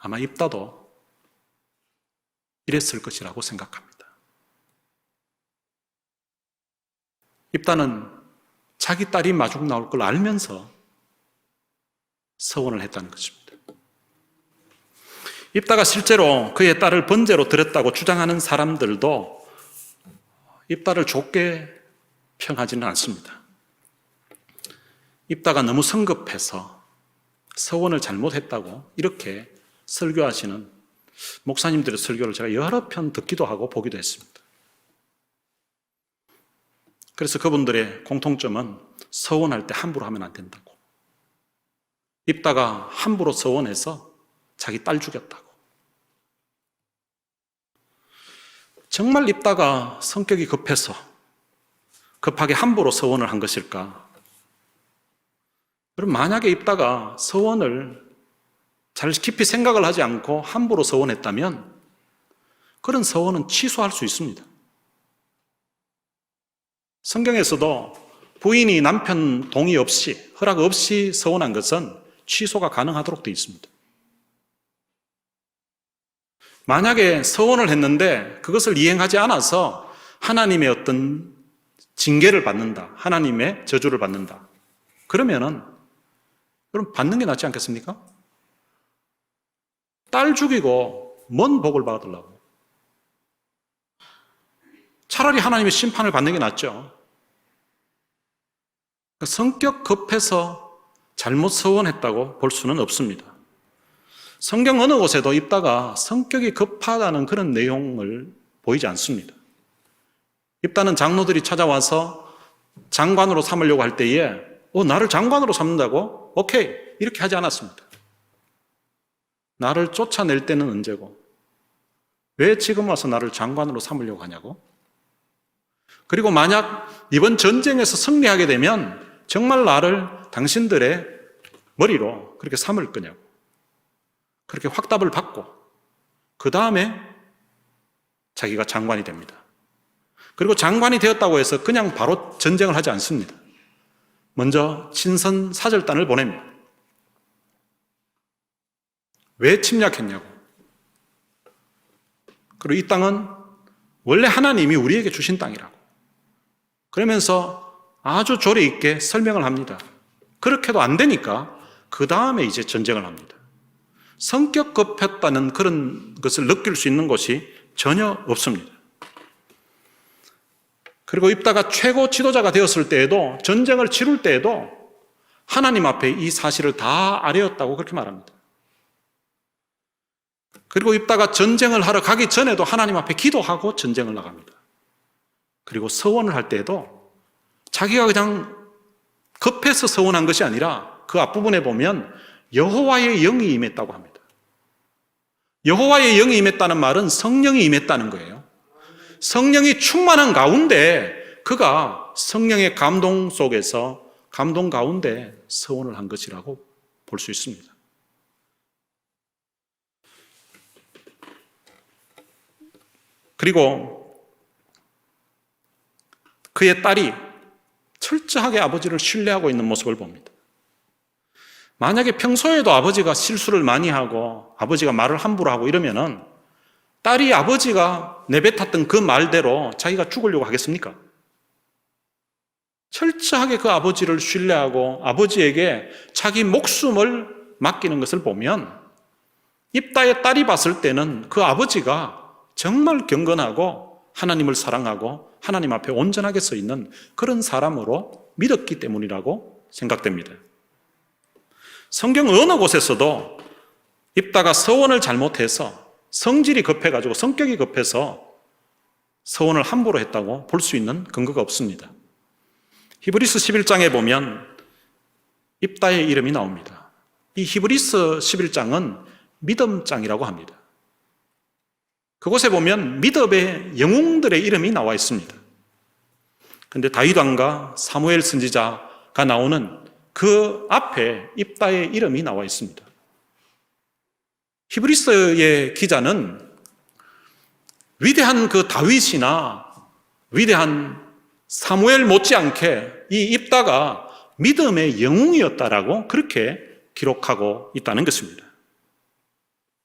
아마 입다도 이랬을 것이라고 생각합니다. 입다는 자기 딸이 마중 나올 걸 알면서 서원을 했다는 것입니다. 입다가 실제로 그의 딸을 번제로 드렸다고 주장하는 사람들도 입다를 좋게 평하지는 않습니다. 입다가 너무 성급해서 서원을 잘못했다고 이렇게 설교하시는 목사님들의 설교를 제가 여러 편 듣기도 하고 보기도 했습니다. 그래서 그분들의 공통점은 서원할 때 함부로 하면 안 된다고. 입다가 함부로 서원해서 자기 딸 죽였다고. 정말 입다가 성격이 급해서 급하게 함부로 서원을 한 것일까? 그럼 만약에 입다가 서원을 잘 깊이 생각을 하지 않고 함부로 서원했다면 그런 서원은 취소할 수 있습니다. 성경에서도 부인이 남편 동의 없이, 허락 없이 서원한 것은 취소가 가능하도록 되어 있습니다. 만약에 서원을 했는데 그것을 이행하지 않아서 하나님의 어떤 징계를 받는다, 하나님의 저주를 받는다, 그러면은 그럼 받는 게 낫지 않겠습니까? 딸 죽이고 뭔 복을 받으려고? 차라리 하나님의 심판을 받는 게 낫죠. 성격 급해서 잘못 서원했다고 볼 수는 없습니다. 성경 어느 곳에도 입다가 성격이 급하다는 그런 내용을 보이지 않습니다. 입다는 장로들이 찾아와서 장관으로 삼으려고 할 때에 나를 장관으로 삼는다고? 오케이, 이렇게 하지 않았습니다. 나를 쫓아낼 때는 언제고? 왜 지금 와서 나를 장관으로 삼으려고 하냐고? 그리고 만약 이번 전쟁에서 승리하게 되면 정말 나를 당신들의 머리로 그렇게 삼을 거냐고. 그렇게 확답을 받고 그 다음에 자기가 장관이 됩니다. 그리고 장관이 되었다고 해서 그냥 바로 전쟁을 하지 않습니다. 먼저 친선 사절단을 보냅니다. 왜 침략했냐고. 그리고 이 땅은 원래 하나님이 우리에게 주신 땅이라고. 그러면서 아주 조리 있게 설명을 합니다. 그렇게도 안 되니까 그 다음에 이제 전쟁을 합니다. 성격 급했다는 그런 것을 느낄 수 있는 것이 전혀 없습니다. 그리고 입다가 최고 지도자가 되었을 때에도, 전쟁을 치룰 때에도 하나님 앞에 이 사실을 다 아뢰었다고 그렇게 말합니다. 그리고 입다가 전쟁을 하러 가기 전에도 하나님 앞에 기도하고 전쟁을 나갑니다. 그리고 서원을 할 때에도 자기가 그냥 급해서 서원한 것이 아니라 그 앞부분에 보면 여호와의 영이 임했다고 합니다. 여호와의 영이 임했다는 말은 성령이 임했다는 거예요. 성령이 충만한 가운데 그가 성령의 감동 속에서, 감동 가운데 서원을 한 것이라고 볼 수 있습니다. 그리고 그의 딸이 철저하게 아버지를 신뢰하고 있는 모습을 봅니다. 만약에 평소에도 아버지가 실수를 많이 하고 아버지가 말을 함부로 하고 이러면은 딸이 아버지가 내뱉었던 그 말대로 자기가 죽으려고 하겠습니까? 철저하게 그 아버지를 신뢰하고 아버지에게 자기 목숨을 맡기는 것을 보면 입다의 딸이 봤을 때는 그 아버지가 정말 경건하고 하나님을 사랑하고 하나님 앞에 온전하게 서 있는 그런 사람으로 믿었기 때문이라고 생각됩니다. 성경 어느 곳에서도 입다가 서원을 잘못해서 성질이 급해가지고 성격이 급해서 서원을 함부로 했다고 볼 수 있는 근거가 없습니다. 히브리서 11장에 보면 입다의 이름이 나옵니다. 이 히브리서 11장은 믿음장이라고 합니다. 그곳에 보면 믿음의 영웅들의 이름이 나와 있습니다. 그런데 다윗 왕과 사무엘 선지자가 나오는 그 앞에 입다의 이름이 나와 있습니다. 히브리서의 기자는 위대한 그 다윗이나 위대한 사무엘 못지않게 이 입다가 믿음의 영웅이었다라고 그렇게 기록하고 있다는 것입니다.